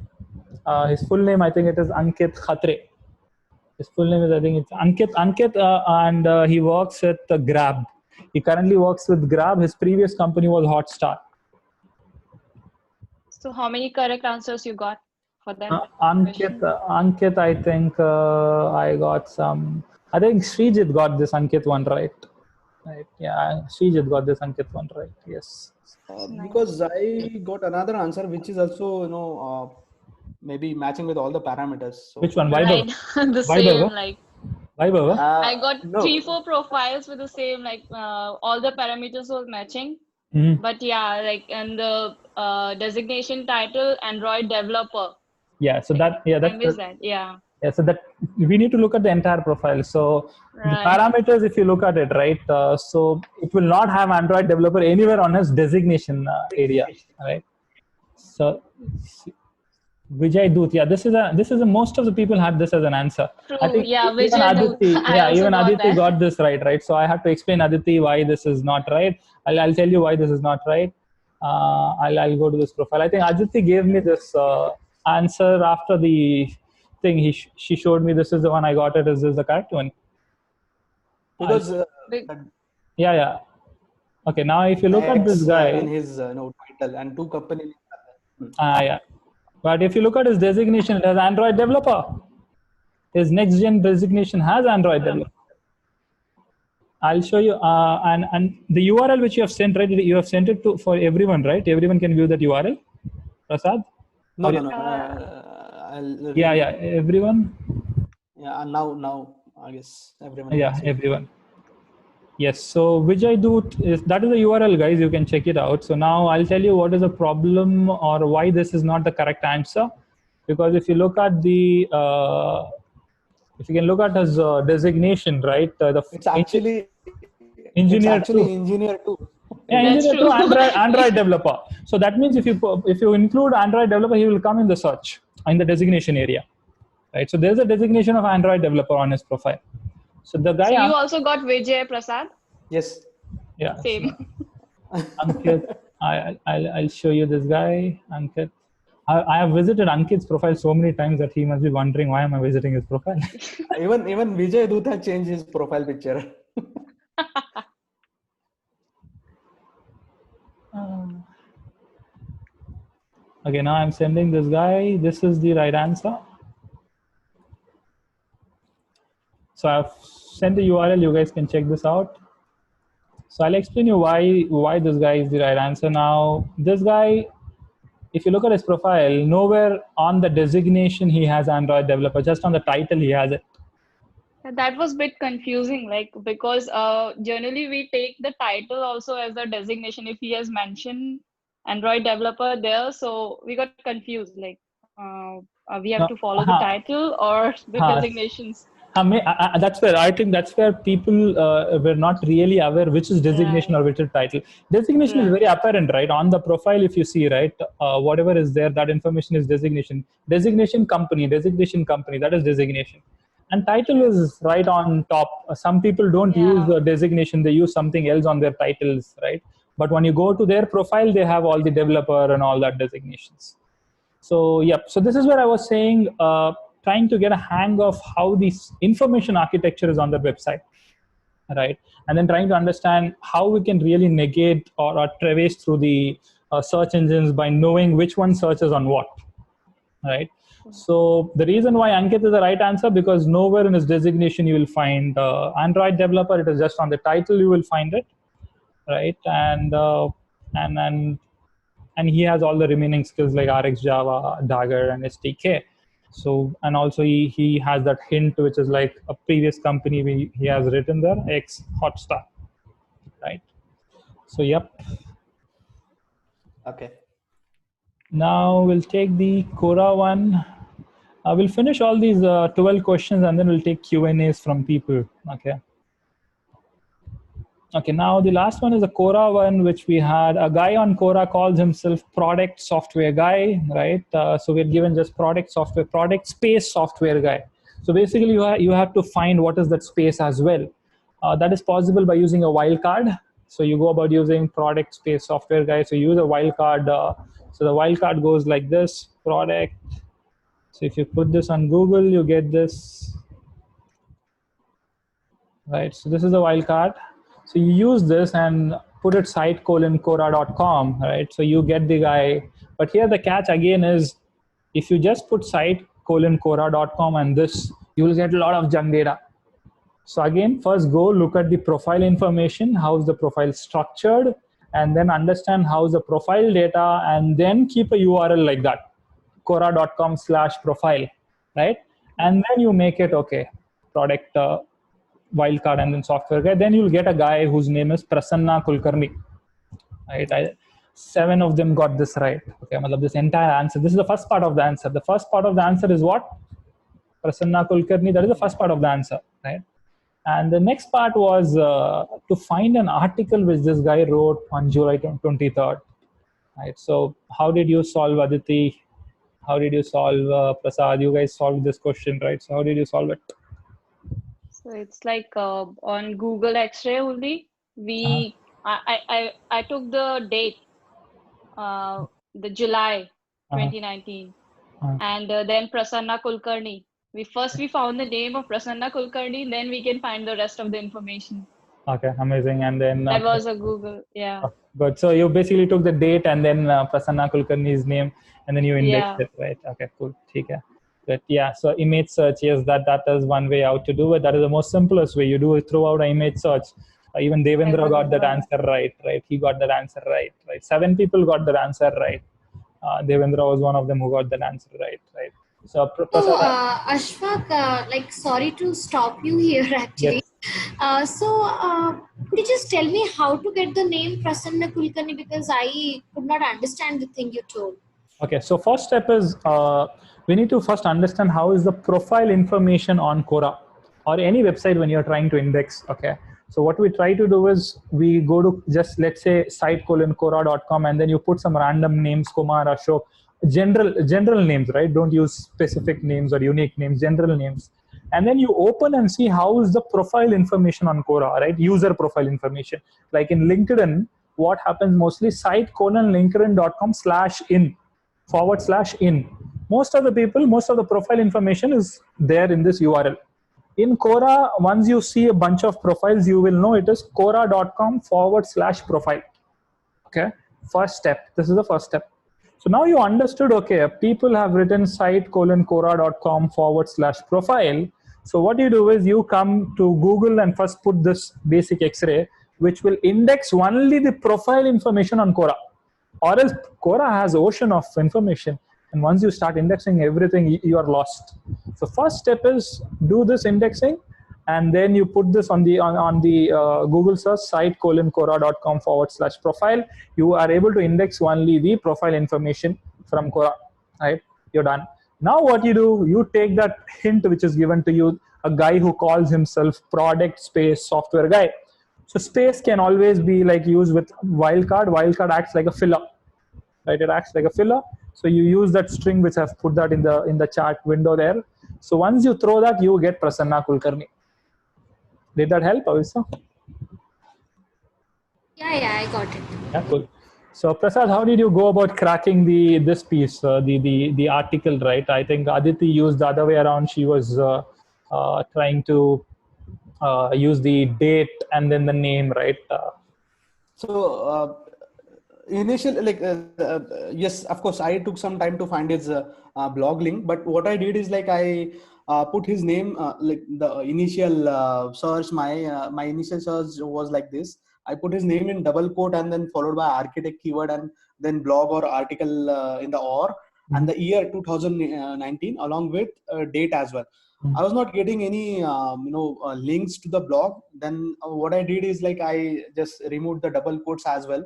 His full name, I think it is Ankit Khatre. His full name is, I think it's Ankit, and he works at Grab. He currently works with Grab. His previous company was Hotstar. So how many correct answers you got for that? Ankit, I think I got some. I think Srijit got this Ankit one right. Right. Yeah, Srijit got this Ankit one right. Yes. Because I got another answer which is also maybe matching with all the parameters. So which one? Right. The same, like Vaibhav? I got 3-4 profiles with the same, like all the parameters were matching. Mm-hmm. But yeah, like and the designation title Android developer. Yeah. So that I missed that. Yeah. Yeah. So that we need to look at the entire profile. So Right. the parameters, if you look at it, right? So it will not have Android developer anywhere on his designation area, right? So Vijay Doot, yeah, this is a most of the people had this as an answer. True. I think Yeah, even Vijay Doot. even Aditi got this right? So I have to explain Aditi why this is not right. I'll tell you why this is not right. I'll go to this profile. I think Aditi gave me this answer after the thing. She showed me this is the one I got it. Is this the correct one? because Yeah. Okay, now if you look at this guy in his title and 2 companies. yeah. But if you look at his designation, it has Android developer. His next gen designation has Android developer. I'll show you. And the URL which you have sent, right? You have sent it to for everyone, right? Everyone can view that URL. Prasad? No. Yeah. Everyone. Yeah. Now I guess everyone. Yeah, everyone. Yes. So Vijay Doot that is the URL, guys. You can check it out. So now I'll tell you what is the problem or why this is not the correct answer. Because if you look at the if you can look at his designation, right? It's actually engineer two. engineer too. Yeah, That's engineer true. to Android developer. So that means if you include Android developer, he will come in the search in the designation area, right? So there's a designation of Android developer on his profile. So the guy. So you also got Vijay Prasad? Yes. Yeah. Same. Ankit, I'll show you this guy, Ankit. I have visited Ankit's profile so many times that he must be wondering why am I visiting his profile. Even Vijay Doot has changed his profile picture. Okay, now I'm sending this guy. This is the right answer. So I've sent the URL. You guys can check this out. So I'll explain you why this guy is the right answer. Now, this guy, if you look at his profile, nowhere on the designation he has Android developer. Just on the title he has it. That was a bit confusing, like because generally we take the title also as a designation if he has mentioned Android developer there. So we got confused, like we have to follow the title or the designations? That's where I think that's where people were not really aware which is designation or which is title. Designation is very apparent, right? On the profile, if you see, right, whatever is there, that information is designation. Designation company, that is designation. And title is right on top. Some people don't use the designation, they use something else on their titles, right? But when you go to their profile, they have all the developer and all that designations. So, so this is where I was saying, trying to get a hang of how this information architecture is on the website, right? And then trying to understand how we can really negate or traverse through the search engines by knowing which one searches on what, right? So the reason why Ankit is the right answer, because nowhere in his designation you will find Android developer. It is just on the title you will find it, right? And he has all the remaining skills like RX Java, Dagger, and SDK. So, and also he has that hint, which is like a previous company he has written there, X Hotstar, right? So, Okay. Now we'll take the Quora one. We'll finish all these 12 questions and then we'll take Q&As from people, okay? Okay, now the last one is a Quora one, which we had. A guy on Quora calls himself product software guy, right? So we're given just product space software guy. So basically you have to find what is that space as well. That is possible by using a wildcard. So you go about using product space software guy. So you use a wildcard. So the wildcard goes like this, product. So if you put this on Google, you get this, right? So this is a wildcard. So you use this and put it site:quora.com, right? So you get the guy. But here the catch again is, if you just put site:quora.com and this, you will get a lot of junk data. So again, first go look at the profile information, how's the profile structured, and then understand how's the profile data, and then keep a URL like that, quora.com/profile, right? And then you make it, okay, product wildcard and then software guy. Then you'll get a guy whose name is Prasanna Kulkarni, right? 7 of them got this right. Okay, this entire answer. This is the first part of the answer. The first part of the answer is what? Prasanna Kulkarni. That is the first part of the answer, right? And the next part was to find an article which this guy wrote on July 23rd, right? So how did you solve, Aditi? How did you solve, Prasad? You guys solved this question, right? So how did you solve it? So it's like on Google X-ray only. I took the date, the July 2019, and then Prasanna Kulkarni. We found the name of Prasanna Kulkarni, then we can find the rest of the information. Okay, amazing. And then that was a Google, good. So you basically took the date and then Prasanna Kulkarni's name, and then you indexed it, right? Okay, cool. Okay. But so image search, yes, that is one way out to do it. That is the most simplest way. You do it throughout an image search. Even Devendra got that answer right? He got that answer right? 7 people got that answer right. Devendra was one of them who got that answer right? So, Ashfaq, sorry to stop you here actually. Yes. Could you just tell me how to get the name Prasanna Kulkarni, because I could not understand the thing you told. Okay, so first step is we need to first understand how is the profile information on Quora or any website when you're trying to index. Okay, so what we try to do is we go to just, let's say, site:quora.com, and then you put some random names, Kumar, Ashok, general names, right? Don't use specific names or unique names, general names. And then you open and see how is the profile information on Quora, right? User profile information. Like in LinkedIn, what happens mostly, site:/linkedin.com/in/in. Most of the profile information is there in this URL. In Quora, once you see a bunch of profiles, you will know it is quora.com/profile. Okay, first step. This is the first step. So now you understood, okay, people have written site:/quora.com/profile. So what you do is you come to Google and first put this basic X-ray, which will index only the profile information on Quora. Or else Quora has an ocean of information. And once you start indexing everything, you are lost. So first step is do this indexing, and then you put this on the Google search, site:/quora.com/profile. You are able to index only the profile information from Quora, right? you're done. Now what you do, you take that hint which is given to you, a guy who calls himself product space software guy. So space can always be like used with wildcard. Wildcard acts like a filler, right? It acts like a filler. So you use that string which I've put that in the chat window there. So once you throw that, you get Prasanna Kulkarni. Did that help, Avisa? Yeah, I got it. Yeah, cool. So Prasad, how did you go about cracking this piece, the article, right? I think Aditi used the other way around. She was trying to use the date and then the name, right? Initially, yes, of course, I took some time to find his blog link, but what I did is like I put his name, like the initial search. My initial search was like this. I put his name in double quote and then followed by architect keyword and then blog or article in the or and the year 2019 along with date as well. I was not getting any links to the blog. Then what I did is like I just removed the double quotes as well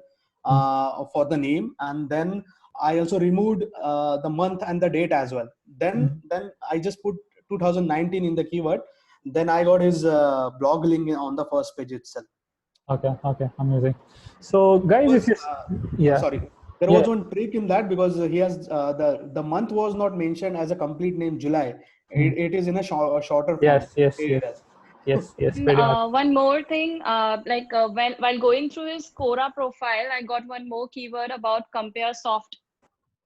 for the name, and then I also removed the month and the date as well. Then I just put 2019 in the keyword. Then I got his blog link on the first page itself. Okay, amazing. So guys, if you sorry, there was one trick in that because he has the month was not mentioned as a complete name July. It is in a shorter form. Yes. Pretty much. One more thing, while going through his Quora profile, I got one more keyword about CompareSoft,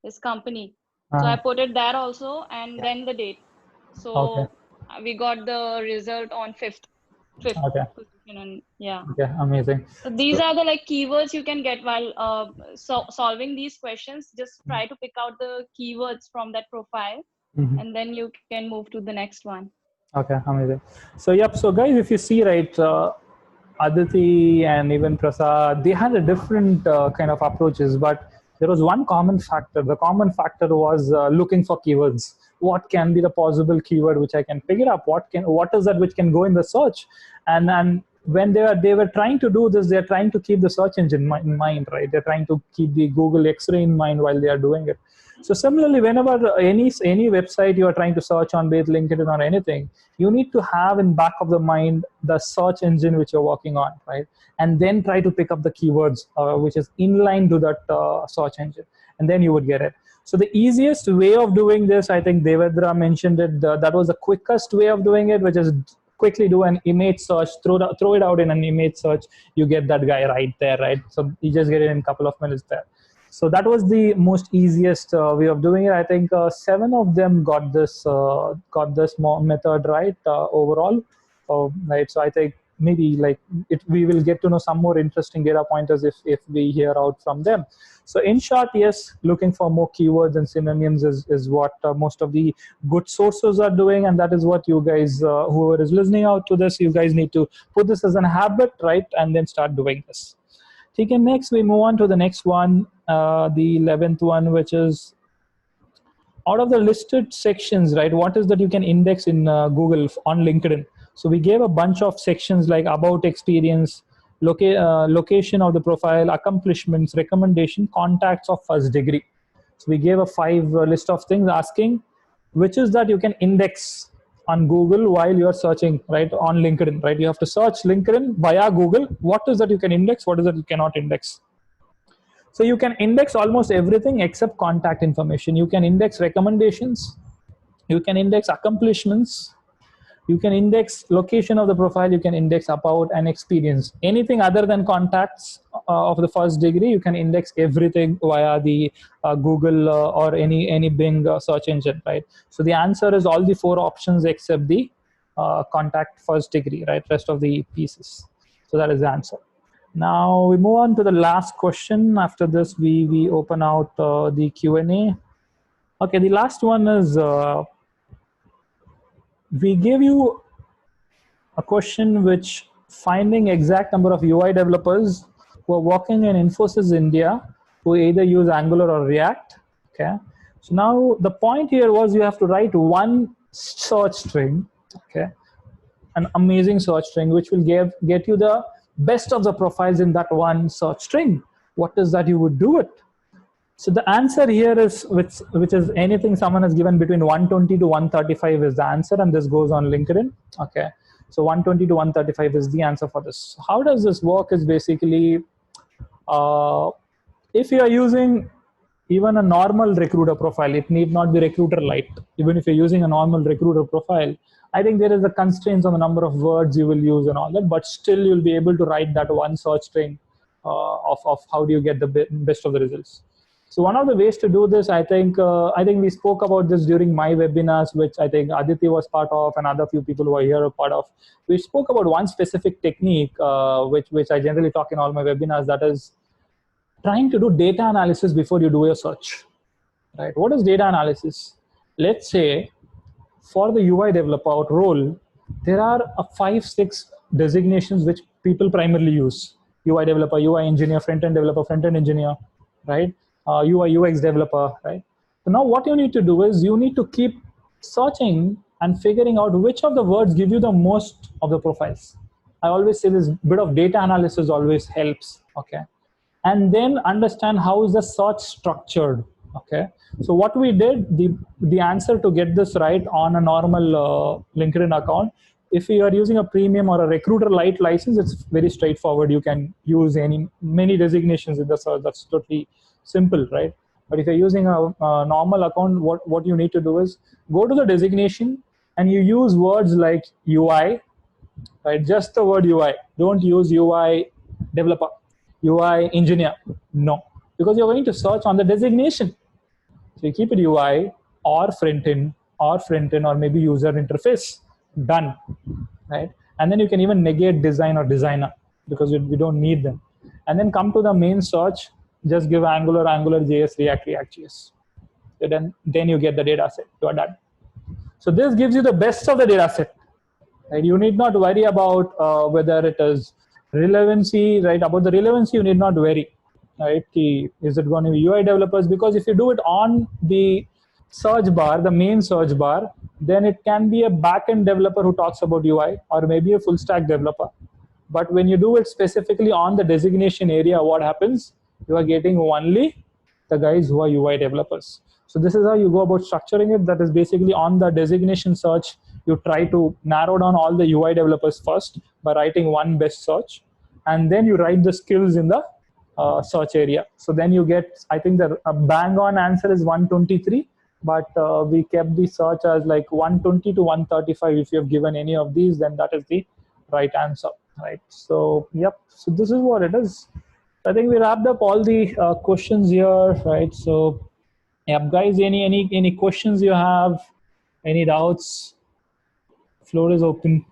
his company. So I put it there also, and then the date. So we got the result on 5th. Okay. And yeah. Okay, amazing. So these are the like keywords you can get while solving these questions. Just try to pick out the keywords from that profile, and then you can move to the next one. Okay, amazing. So yep. So guys, if you see, right, Aditi and even Prasad, they had a different kind of approaches, but there was one common factor. The common factor was looking for keywords. What can be the possible keyword which I can figure up? What is that which can go in the search? And when they were trying to do this, they're trying to keep the search engine in mind, right? They're trying to keep the Google X-ray in mind while they are doing it. So similarly, whenever any website you are trying to search on, be it LinkedIn or anything, you need to have in back of the mind the search engine which you're working on, right? And then try to pick up the keywords which is inline to that search engine, and then you would get it. So the easiest way of doing this, I think Devendra mentioned it, that was the quickest way of doing it, which is quickly do an image search, throw it out in an image search, you get that guy right there, right? So you just get it in a couple of minutes there. So that was the most easiest way of doing it. I think 7 of them got this method right overall, right? So I think maybe like we will get to know some more interesting data pointers if we hear out from them. So in short, yes, looking for more keywords and synonyms is what most of the good sources are doing, and that is what you guys, whoever is listening out to this, you guys need to put this as a habit, right? And then start doing this. Okay, next we move on to the next one, the 11th one, which is out of the listed sections, right? What is that you can index in Google on LinkedIn? So we gave a bunch of sections like about experience, location of the profile, accomplishments, recommendation, contacts of first degree. So we gave a 5 list of things asking which is that you can index on Google while you're searching, right, on LinkedIn, right? You have to search LinkedIn via Google. What is that you can index? What is that you cannot index? So you can index almost everything except contact information. You can index recommendations. You can index accomplishments. You can index location of the profile. You can index about and experience. Anything other than contacts of the first degree, you can index everything via the Google or any Bing search engine, right? So the answer is all the 4 options except the contact first degree, right? Rest of the pieces. So that is the answer. Now we move on to the last question. After this, we open out the Q&A. Okay, the last one is, we gave you a question which finding exact number of UI developers who are working in Infosys India who either use Angular or React. Okay, so now the point here was you have to write one search string, okay, an amazing search string which will get you the best of the profiles in that one search string. What is that you would do it? So the answer here is which is anything someone has given between 120 to 135 is the answer, and this goes on LinkedIn. Okay, so 120 to 135 is the answer for this. How does this work? Is basically if you are using even a normal recruiter profile, it need not be Recruiter Lite. Even if you're using a normal recruiter profile, I think there is a constraints on the number of words you will use and all that, but still you'll be able to write that one search string of how do you get the best of the results. So one of the ways to do this, I think we spoke about this during my webinars, which I think Aditi was part of, and other few people who are here are part of. We spoke about one specific technique, which I generally talk in all my webinars, that is trying to do data analysis before you do your search. Right? What is data analysis? Let's say for the UI developer role, there are 5-6 designations which people primarily use. UI developer, UI engineer, front-end developer, front-end engineer, right? UI UX developer, right? So now what you need to do is you need to keep searching and figuring out which of the words give you the most of the profiles. I always say this bit of data analysis always helps, okay? And then understand how is the search structured, okay? So what we did, the answer to get this right on a normal LinkedIn account, if you are using a premium or a Recruiter Lite license, it's very straightforward. You can use many designations in the search. That's totally simple, right? But if you're using a normal account, what you need to do is go to the designation and you use words like UI, right? Just the word UI. Don't use UI developer, UI engineer. No, because you're going to search on the designation. So you keep it UI or front-end or maybe user interface. Done, right? And then you can even negate design or designer because we don't need them. And then come to the main search, just give Angular, JS, React, JS. So then you get the data set. You are done. So this gives you the best of the data set. Right? You need not worry about whether it is relevancy, right? About the relevancy, you need not worry, right? Is it going to be UI developers? Because if you do it on the search bar, the main search bar, then it can be a backend developer who talks about UI or maybe a full stack developer. But when you do it specifically on the designation area, what happens? You are getting only the guys who are UI developers. So this is how you go about structuring it. That is basically on the designation search, you try to narrow down all the UI developers first by writing one best search. And then you write the skills in the search area. So then you get, I think the bang on answer is 123. But we kept the search as like 120 to 135. If you have given any of these, then that is the right answer, right? So, yep. So this is what it is. I think we wrapped up all the questions here, right? So, yep, guys, any questions you have? Any doubts? Floor is open.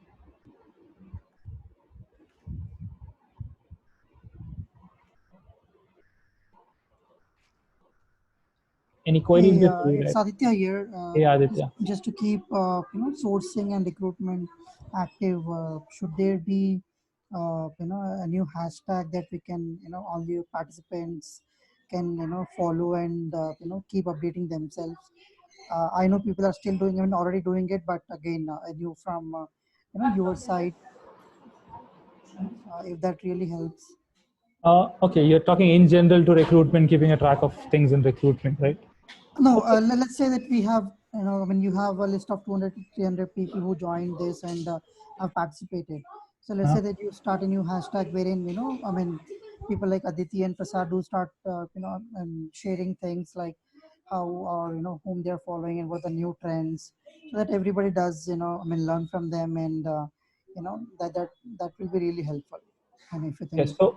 Any queries? Hey, it's Aditya here. Yeah, Aditya. Just to keep sourcing and recruitment active, should there be a new hashtag that we can all the participants can follow and keep updating themselves? I know people are still doing, already doing it, but again, a new from your side, if that really helps. Okay, you're talking in general to recruitment, keeping a track of things in recruitment, right? No, let's say that we have, you have a list of 200 to 300 people who joined this and have participated. So let's say that you start a new hashtag wherein, people like Aditi and Prasad do start, sharing things like how or, whom they're following and what the new trends, so that everybody does, learn from them and, that will be really helpful.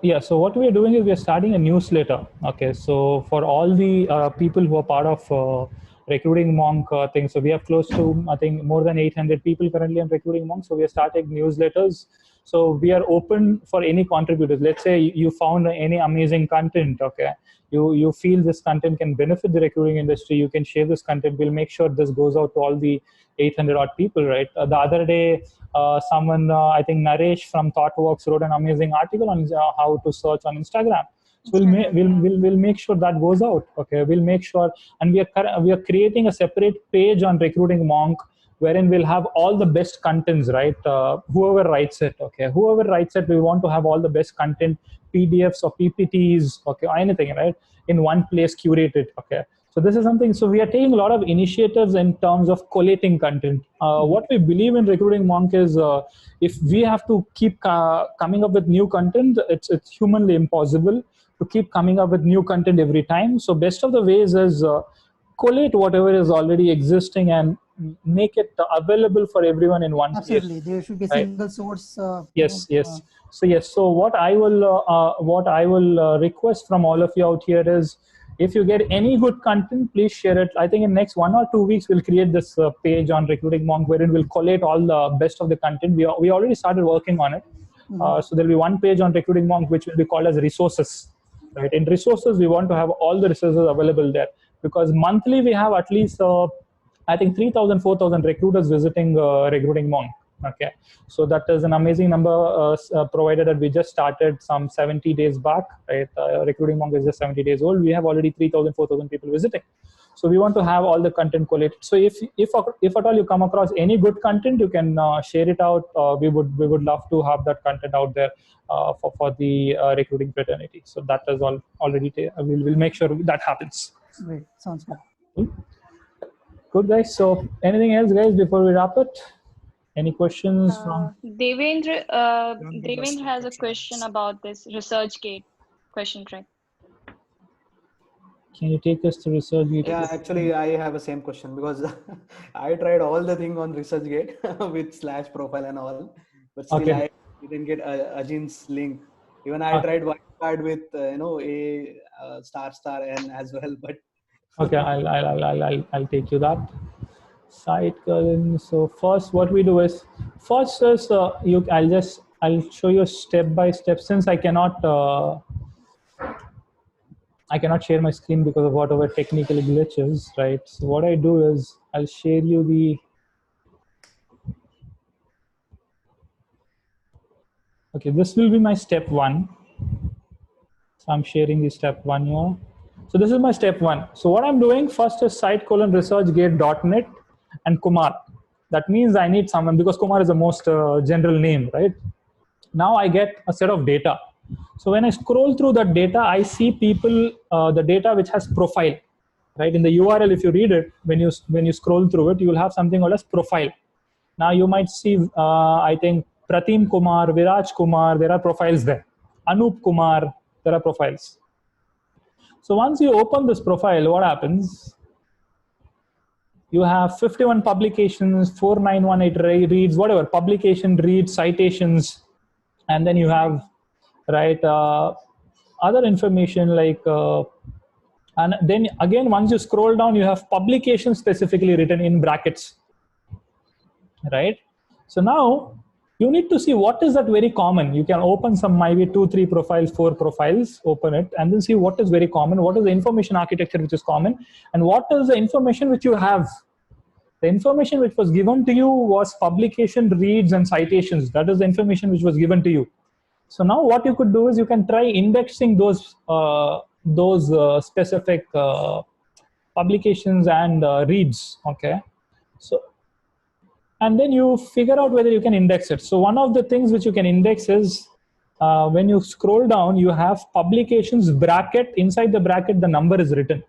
Yes, so what we are doing is we are starting a newsletter. Okay, so for all the people who are part of Recruiting Monk thing, so we have close to, I think, more than 800 people currently on Recruiting Monk. So we are starting newsletters. So we are open for any contributors. Let's say you found any amazing content, okay? You feel this content can benefit the recruiting industry, you can share this content. We'll make sure this goes out to all the 800 odd people, right? The other day, someone, I think Naresh from ThoughtWorks wrote an amazing article on how to search on Instagram. So we'll make sure that goes out. Okay, we'll make sure, and we are creating a separate page on Recruiting Monk wherein we'll have all the best contents, right? Whoever writes it, okay, whoever writes it, we want to have all the best content, PDFs or PPTs, okay, or anything, right, in one place, curated, okay. So this is something. So we are taking a lot of initiatives in terms of collating content. What we believe in Recruiting Monk is if we have to keep coming up with new content, it's humanly impossible to keep coming up with new content every time. So best of the ways is collate whatever is already existing and make it available for everyone in one place. Absolutely, there should be a right? single source. Yes. So yes. So what I will request from all of you out here is, if you get any good content, please share it. I think in next 1 or 2 weeks we'll create this page on Recruiting Monk wherein we'll collate all the best of the content. We already started working on it. So there'll be one page on Recruiting Monk which will be called as resources. Right. In resources, we want to have all the resources available there, because monthly we have at least I think 3,000, 4,000 recruiters visiting Recruiting Monk. Okay, so that is an amazing number provided that we just started some 70 days back. Right, Recruiting Monk is just 70 days old. We have already 3,000, 4,000 people visiting. So we want to have all the content collated. So if at all you come across any good content, you can share it out. We would love to have that content out there for the recruiting fraternity. So that is all already. We'll make sure that happens. Great, sounds good. Cool. Good, guys. So anything else, guys, before we wrap it? Any questions from Devendra? Devendra has a question about this ResearchGate question track. Can you take us to ResearchGate? Yeah, actually, I have the same question, because I tried all the thing on ResearchGate with /profile and all, but still I didn't get Ajin's link. Even I tried Wildcard with a star and as well, but okay, I'll take you that. Site current. So first, what we do is I'll show you step by step, since I cannot share my screen because of whatever technical glitches, right? So what I do is I'll share you the. Okay, this will be my step 1. So I'm sharing the step 1 here. So this is my step 1. So what I'm doing first is site:/researchgate.net and Kumar. That means I need someone, because Kumar is the most general name, right? Now I get a set of data. So when I scroll through that data, I see people, the data which has profile, right? In the URL, if you read it, when you scroll through it, you will have something called as profile. Now you might see, I think Pratim Kumar, Viraj Kumar, there are profiles there. Anup Kumar, there are profiles. So once you open this profile, what happens? You have 51 publications, 4918 reads, whatever, publication, reads, citations, and then you have, right, other information like, and then again, once you scroll down, you have publication specifically written in brackets, right? So now you need to see what is that very common. You can open some maybe 2, 3 profiles, 4 profiles, open it, and then see what is very common, what is the information architecture which is common, and what is the information which you have. The information which was given to you was publication, reads, and citations. That is the information which was given to you. So now what you could do is you can try indexing those specific publications and reads. Okay, so and then you figure out whether you can index it. So one of the things which you can index is when you scroll down, you have publications bracket. Inside the bracket, the number is written,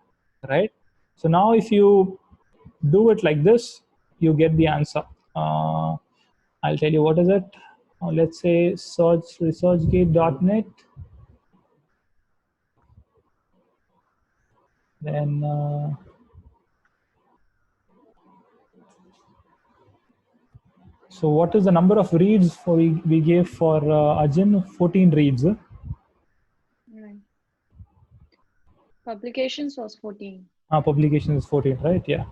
right? So now if you do it like this, you get the answer. I'll tell you what is it. Let's say search researchgate.net. Then so what is the number of reads we gave for Ajin? 14 reads. Right. Publications was 14. Publication is 14, right? Yeah.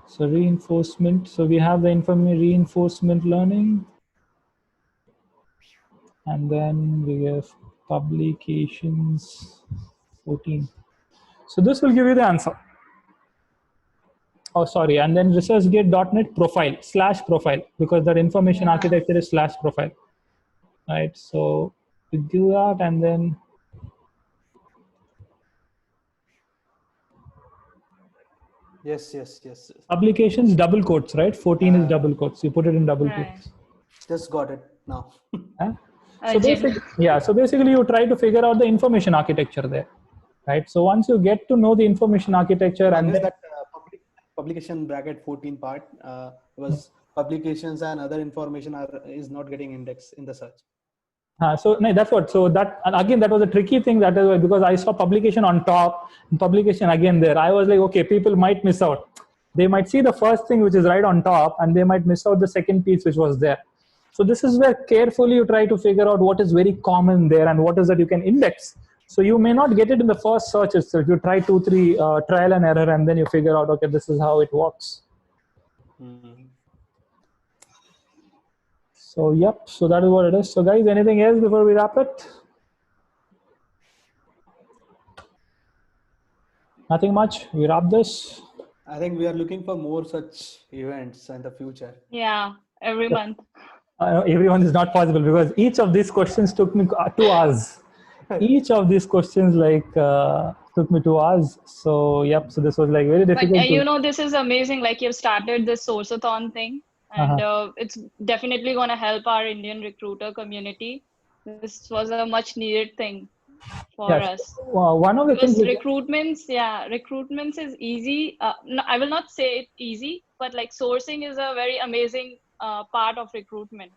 So reinforcement. So we have the reinforcement learning. And then we have publications 14. So this will give you the answer. Oh, sorry. And then researchgate.net profile /profile, because that information architecture is /profile. Right. So we do that, and then Yes, yes, yes. Publications, double quotes, right? 14 is double quotes. You put it in double Right. quotes. Just got it now. Huh? So Arjun. basically you try to figure out the information architecture there, right? So once you get to know the information architecture I and missed then, that publication bracket 14 part was publications and other information is not getting indexed in the search. so no, that's what. So that, and again, that was a tricky thing. That is why, because I saw publication on top, and publication again there. I was like, okay, people might miss out. They might see the first thing which is right on top, and they might miss out the second piece which was there. So this is where carefully you try to figure out what is very common there and what is that you can index. So you may not get it in the first search itself. You try 2-3 trial and error, and then you figure out, okay, this is how it works. So yep, so that is what it is. So guys, anything else before we wrap it? Nothing much. We wrap this. I think we are looking for more such events in the future. Yeah, every month. Everyone is not possible because each of these questions took me 2 hours. Each of these questions took me 2 hours. So yep, so this was like very difficult. But you know, this is amazing. Like you've started this Sourceathon thing, and it's definitely going to help our Indian recruiter community. This was a much needed thing for us. One of the Because things recruitments is easy. No, I will not say it's easy, but like sourcing is a very amazing part of recruitment.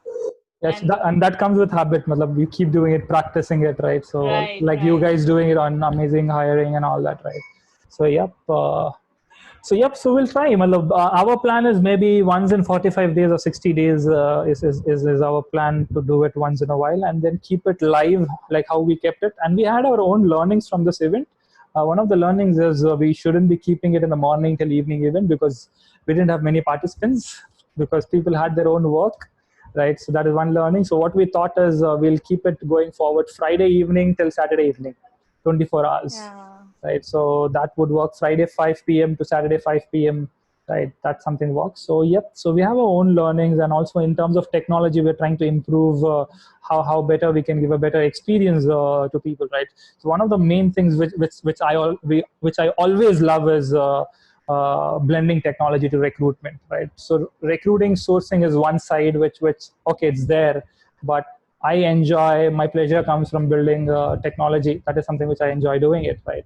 Yes, and that comes with habit. Matlab, you keep doing it, practicing it, right? So you guys doing it on Amazing Hiring and all that, right? So yep. So we'll try. Our plan is maybe once in 45 days or 60 days is our plan to do it once in a while and then keep it live like how we kept it. And we had our own learnings from this event. One of the learnings is we shouldn't be keeping it in the morning till evening event because we didn't have many participants because people had their own work, right? So that is one learning. So what we thought is we'll keep it going forward Friday evening till Saturday evening, 24 hours. Yeah. Right, so that would work Friday 5 p.m. to Saturday 5 p.m. Right, that something works. So yep, so we have our own learnings, and also in terms of technology, we're trying to improve how better we can give a better experience to people. Right. So one of the main things which I always love is blending technology to recruitment. Right. So recruiting, sourcing is one side, which okay, it's there, but I enjoy, my pleasure comes from building technology. That is something which I enjoy doing it, right?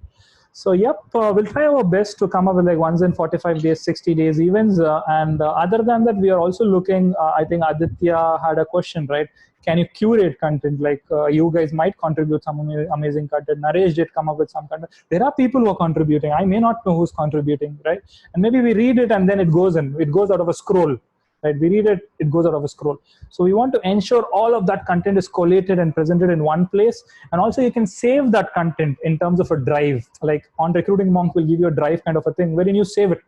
So yep, we'll try our best to come up with like once in 45 days, 60 days events. And other than that, we are also looking, I think Aditya had a question, right? Can you curate content? Like you guys might contribute some amazing content. Naresh did come up with some content. There are people who are contributing. I may not know who's contributing, right? And maybe we read it and then it goes out of a scroll. Right, we read it, it goes out of a scroll. So we want to ensure all of that content is collated and presented in one place. And also you can save that content in terms of a drive. Like on Recruiting Monk, we'll give you a drive kind of a thing wherein you save it.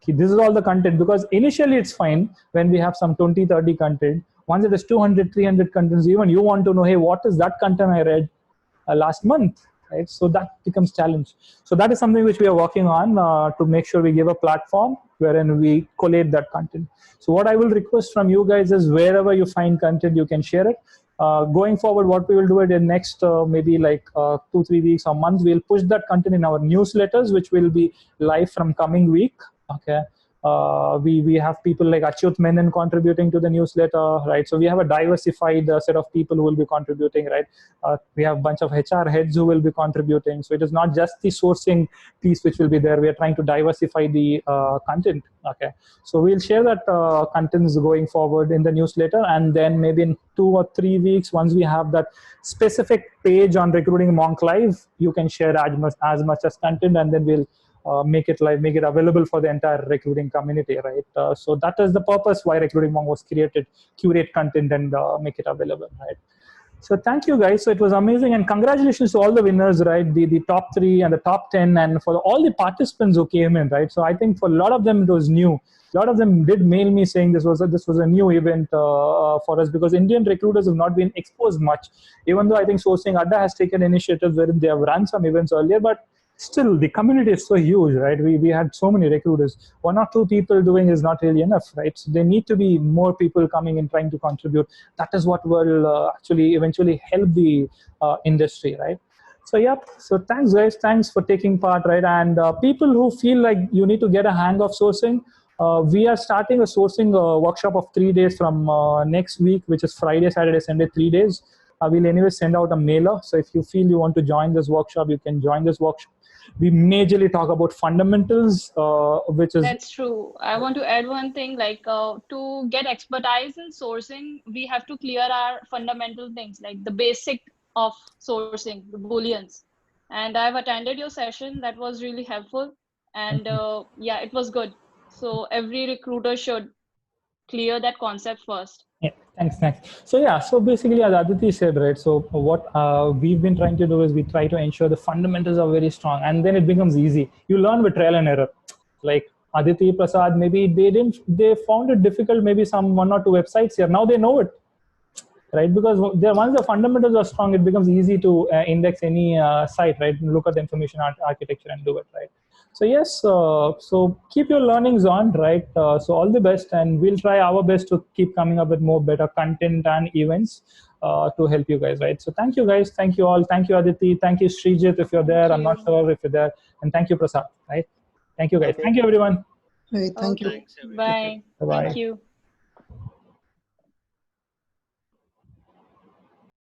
Okay, this is all the content, because initially it's fine when we have some 20, 30 content. Once it is 200, 300 contents, even you want to know, hey, what is that content I read last month? Right? So that becomes challenge. So that is something which we are working on to make sure we give a platform wherein we collate that content. So what I will request from you guys is wherever you find content, you can share it. Going forward, what we will do it in next maybe like 2-3 weeks or months, we'll push that content in our newsletters, which will be live from coming week. Okay. We have people like Achyut Menon contributing to the newsletter, right? So we have a diversified set of people who will be contributing, right? We have a bunch of HR heads who will be contributing. So it is not just the sourcing piece which will be there. We are trying to diversify the content, okay? So we'll share that contents going forward in the newsletter, and then maybe in 2 or 3 weeks, once we have that specific page on Recruiting Monk Live, you can share as much as content, and then we'll make it live, make it available for the entire recruiting community, right? So that is the purpose why Recruiting Monk was created: curate content and make it available, right? So thank you guys. So it was amazing, and congratulations to all the winners, right? The top 3 and the top 10, and for all the participants who came in, right? So I think for a lot of them it was new. A lot of them did mail me saying this was a new event for us, because Indian recruiters have not been exposed much. Even though I think Sourcing Adda has taken initiatives wherein they have run some events earlier, but still the community is so huge, right? We had so many recruiters. 1 or 2 people doing is not really enough, right? So there need to be more people coming and trying to contribute. That is what will actually eventually help the industry, right? So yep. So thanks guys. Thanks for taking part, right? And people who feel like you need to get a hang of sourcing, we are starting a sourcing workshop of 3 days from next week, which is Friday, Saturday, Sunday, 3 days. We'll anyway send out a mailer. So if you feel you want to join this workshop, you can join this workshop. We majorly talk about fundamentals, which is... That's true. I want to add one thing, like to get expertise in sourcing, we have to clear our fundamental things, like the basic of sourcing, the booleans. And I've attended your session. That was really helpful. And yeah, it was good. So every recruiter should clear that concept first. Yeah, thanks. So yeah, so basically as Aditi said, right, so what we've been trying to do is we try to ensure the fundamentals are very strong, and then it becomes easy. You learn with trial and error. Like Aditi, Prasad, maybe they found it difficult, maybe some 1 or 2 websites here. Now they know it, right? Because once the fundamentals are strong, it becomes easy to index any site, right? Look at the information architecture and do it, right? So yes, so keep your learnings on, right? So all the best, and we'll try our best to keep coming up with more better content and events to help you guys, right? So thank you guys, thank you all, thank you Aditi, thank you Srijit if you're there. I'm not sure if you're there, and thank you Prasad, right? Thank you guys, thank you everyone. Great, thank you. Bye. Bye-bye. Thank you.